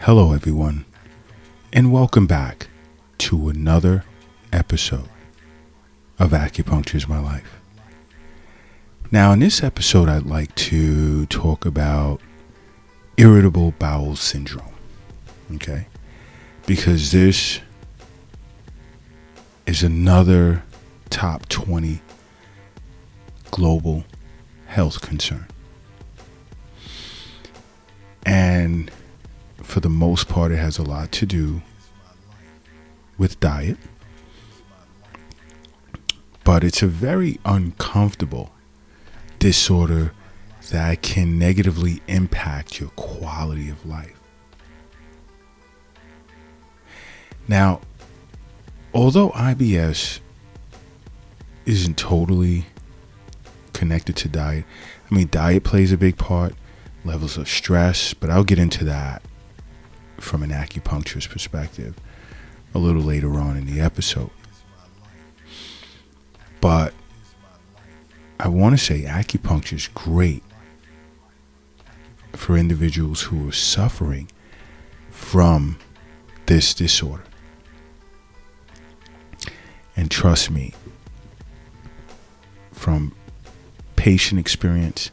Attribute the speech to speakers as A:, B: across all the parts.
A: Hello, everyone, and welcome back to another episode of Acupuncture is My Life. Now, in this episode, I'd like to talk about irritable bowel syndrome, okay? Because this is another top 20 global health concern. And for the most part, it has a lot to do with diet. But it's a very uncomfortable disorder that can negatively impact your quality of life. Now, although IBS isn't totally connected to diet, diet plays a big part, levels of stress, but I'll get into that from an acupuncturist perspective a little later on in the episode. But I want to say acupuncture is great for individuals who are suffering from this disorder. And trust me, from patient experience,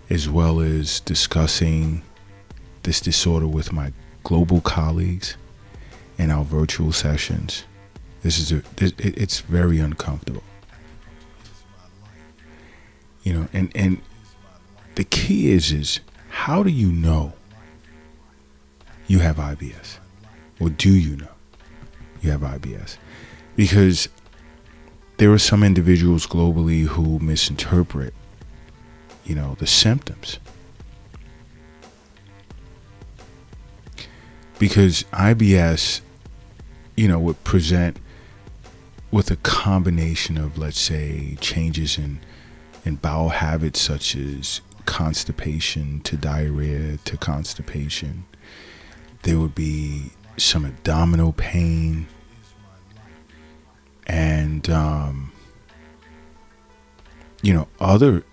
A: as well as discussing this disorder with my global colleagues in our virtual sessions, it's very uncomfortable. And the key is how do you know you have IBS? Or do you know you have IBS? Because there are some individuals globally who misinterpret, the symptoms. Because IBS, would present with a combination of, let's say, changes in bowel habits such as constipation to diarrhea to constipation. There would be some abdominal pain and, other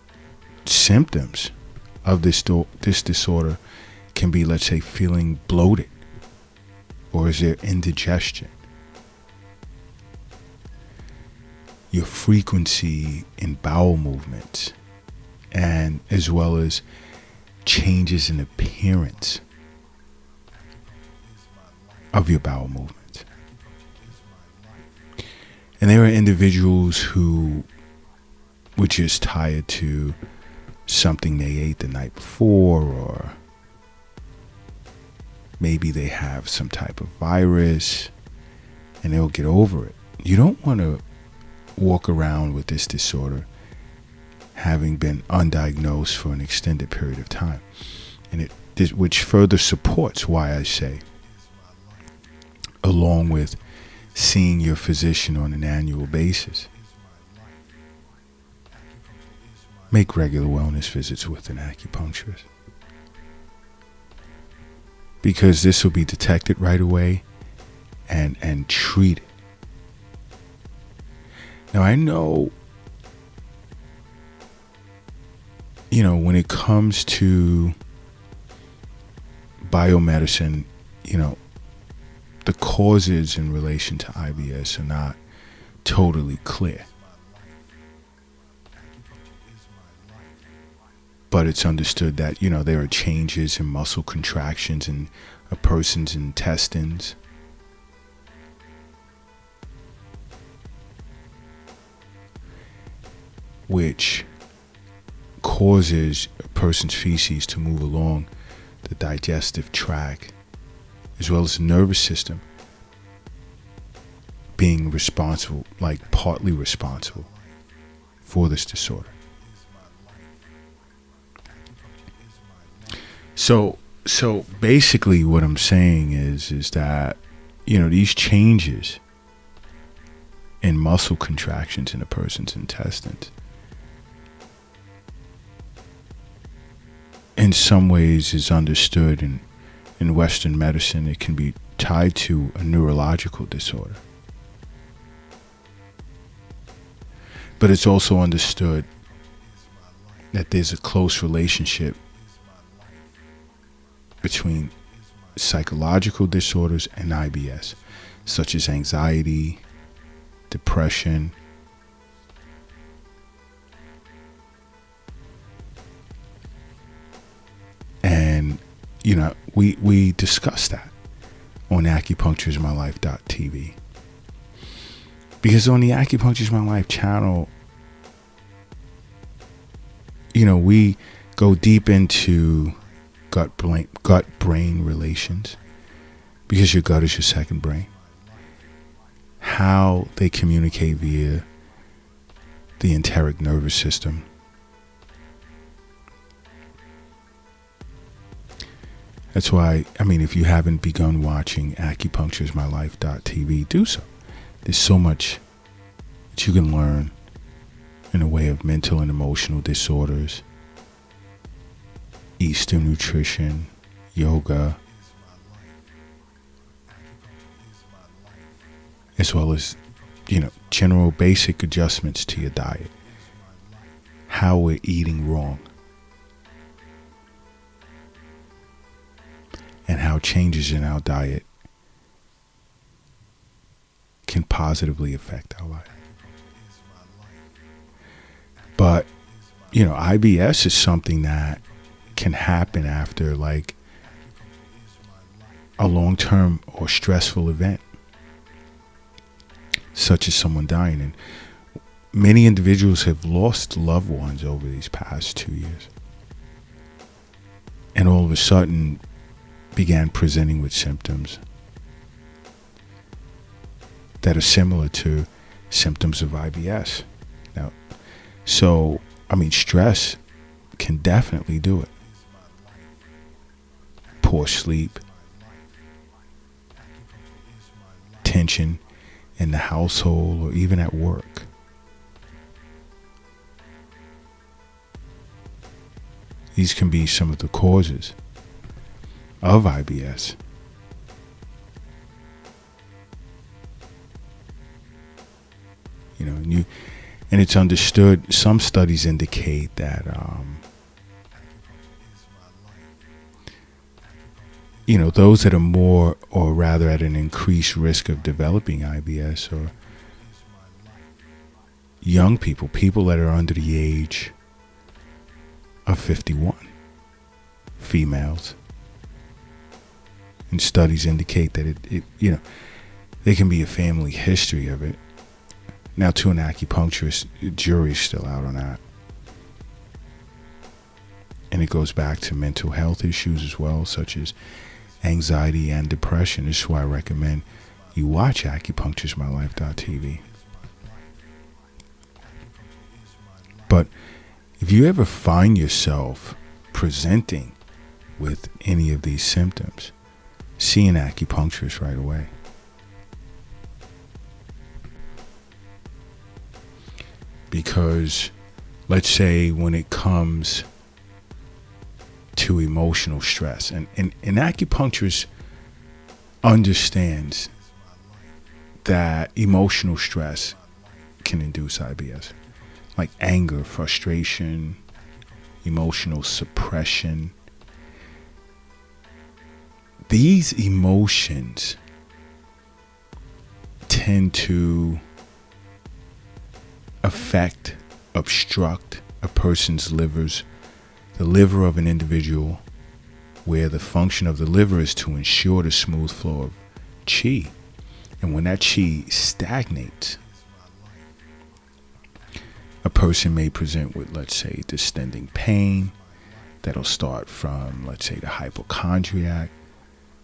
A: symptoms of this disorder can be, let's say, feeling bloated. Or is there indigestion? Your frequency in bowel movements, and as well as changes in appearance of your bowel movements. And there are individuals who would just tie it to something they ate the night before, or maybe they have some type of virus and they'll get over it. You don't want to walk around with this disorder having been undiagnosed for an extended period of time. And which further supports why I say, along with seeing your physician on an annual basis, make regular wellness visits with an acupuncturist. Because this will be detected right away and treated. Now, I know, when it comes to biomedicine, the causes in relation to IBS are not totally clear. But it's understood that, there are changes in muscle contractions in a person's intestines. Which causes a person's feces to move along the digestive tract, as well as the nervous system being responsible, like partly responsible for this disorder. So basically what I'm saying is that, these changes in muscle contractions in a person's intestines, in some ways is understood in Western medicine. It can be tied to a neurological disorder. But it's also understood that there's a close relationship between psychological disorders and IBS, such as anxiety, depression, and we discussed that on acupunctureismylife.tv, because on the Acupuncture is My Life channel, we go deep into gut brain relations, because your gut is your second brain, how they communicate via the enteric nervous system. That's why, if you haven't begun watching acupunctureismylife.tv, do so. There's so much that you can learn in the way of mental and emotional disorders, Eastern nutrition, yoga, as well as, general basic adjustments to your diet, how we're eating wrong, and how changes in our diet can positively affect our life. But, IBS is something that can happen after like a long-term or stressful event, such as someone dying. And many individuals have lost loved ones over these past 2 years, and all of a sudden began presenting with symptoms that are similar to symptoms of IBS. Now, stress can definitely do it. Poor sleep, tension in the household or even at work. These can be some of the causes of IBS. And it's understood, some studies indicate that those that are more, or rather at an increased risk of developing IBS, are young people that are under the age of 51, females. And studies indicate that it there can be a family history of it. Now, to an acupuncturist, the jury's still out on that. And it goes back to mental health issues as well, such as anxiety and depression. This is why I recommend you watch acupunctureismylife.tv. But if you ever find yourself presenting with any of these symptoms, see an acupuncturist right away. Because let's say when it comes to emotional stress, and an acupuncturist understands that emotional stress can induce IBS, like anger, frustration, emotional suppression. These emotions tend to obstruct a person's livers, the liver of an individual, where the function of the liver is to ensure the smooth flow of chi. And when that chi stagnates, a person may present with, let's say, distending pain that'll start from, let's say, the hypochondriac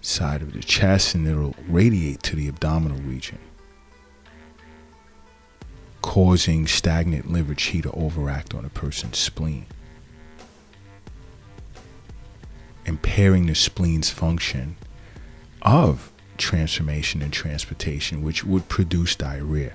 A: side of the chest, and it'll radiate to the abdominal region, causing stagnant liver chi to overact on a person's spleen, impairing the spleen's function of transformation and transportation, which would produce diarrhea.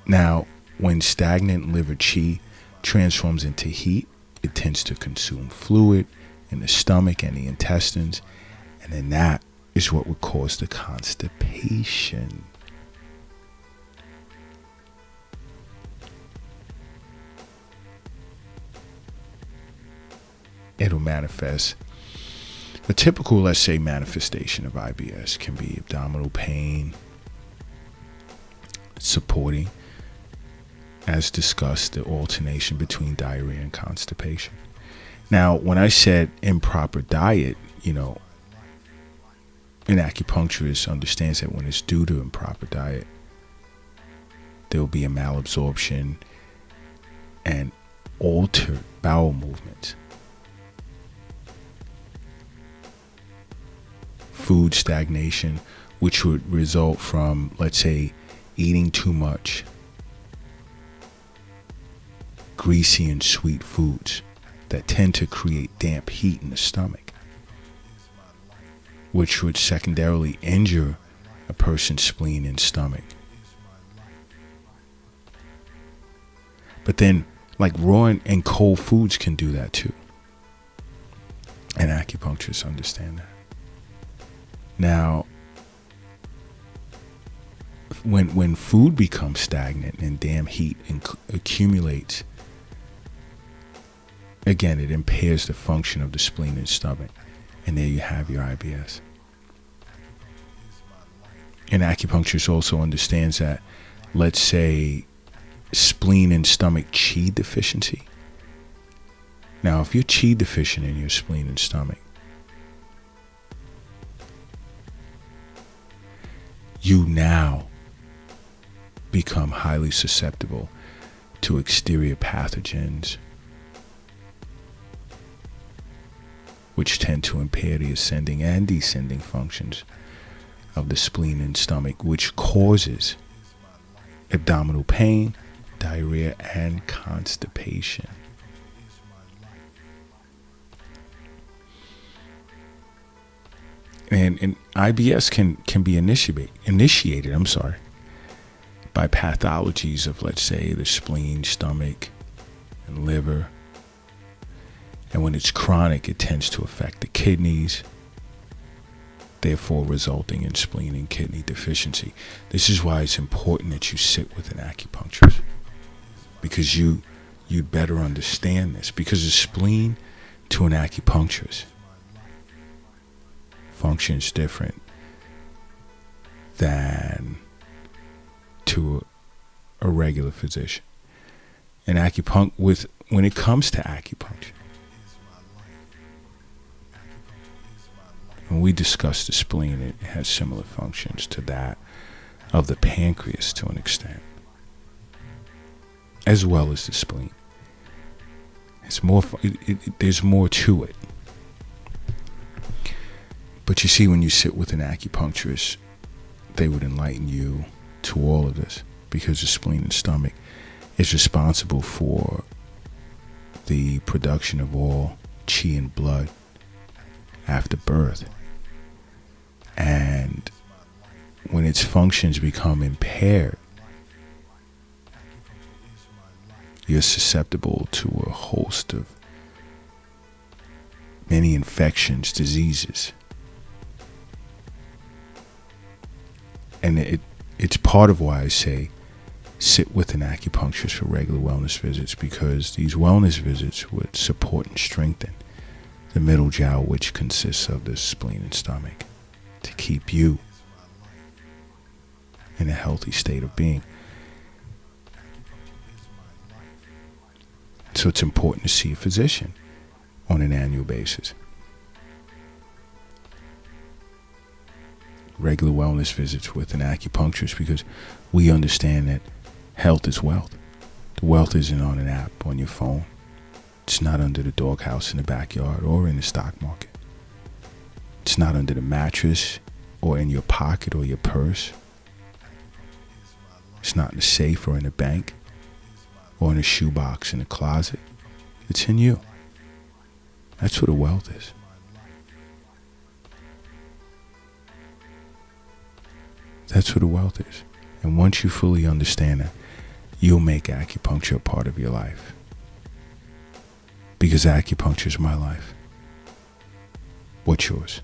A: Now, when stagnant liver chi transforms into heat, it tends to consume fluid in the stomach and the intestines, and then that is what would cause the constipation. it'll manifest. A typical, let's say, manifestation of IBS can be abdominal pain, supporting, as discussed, the alternation between diarrhea and constipation. Now, when I said improper diet, an acupuncturist understands that when it's due to improper diet, there will be a malabsorption and altered bowel movement. Food stagnation, which would result from, let's say, eating too much greasy and sweet foods that tend to create damp heat in the stomach, which would secondarily injure a person's spleen and stomach. But then, like raw and cold foods can do that too. And acupuncturists understand that. Now, when food becomes stagnant and damp heat accumulates, again, it impairs the function of the spleen and stomach. And there you have your IBS. And acupuncturist also understands that, let's say, spleen and stomach qi deficiency. Now, if you're qi deficient in your spleen and stomach, you now become highly susceptible to exterior pathogens, which tend to impair the ascending and descending functions of the spleen and stomach, which causes abdominal pain, diarrhea, and constipation. And IBS can be initiated by pathologies of, let's say, the spleen, stomach, and liver. And when it's chronic, it tends to affect the kidneys, therefore resulting in spleen and kidney deficiency. This is why it's important that you sit with an acupuncturist, because you'd better understand this, because the spleen to an acupuncturist functions different than to a regular physician. And when it comes to acupuncture, when we discuss the spleen, it has similar functions to that of the pancreas to an extent, as well as the spleen. There's more to it. But you see, when you sit with an acupuncturist, they would enlighten you to all of this, because the spleen and stomach is responsible for the production of all qi and blood after birth. And when its functions become impaired, you're susceptible to a host of many infections, diseases. And it's part of why I say sit with an acupuncturist for regular wellness visits, because these wellness visits would support and strengthen the middle jiao, which consists of the spleen and stomach, to keep you in a healthy state of being. So it's important to see a physician on an annual basis. Regular wellness visits with an acupuncturist, because we understand that health is wealth. The wealth isn't on an app on your phone. It's not under the doghouse in the backyard or in the stock market. It's not under the mattress or in your pocket or your purse. It's not in the safe or in the bank or in a shoebox in the closet. It's in you. That's what the wealth is. That's what the wealth is. And once you fully understand that, you'll make acupuncture a part of your life. Because acupuncture is my life. What's yours?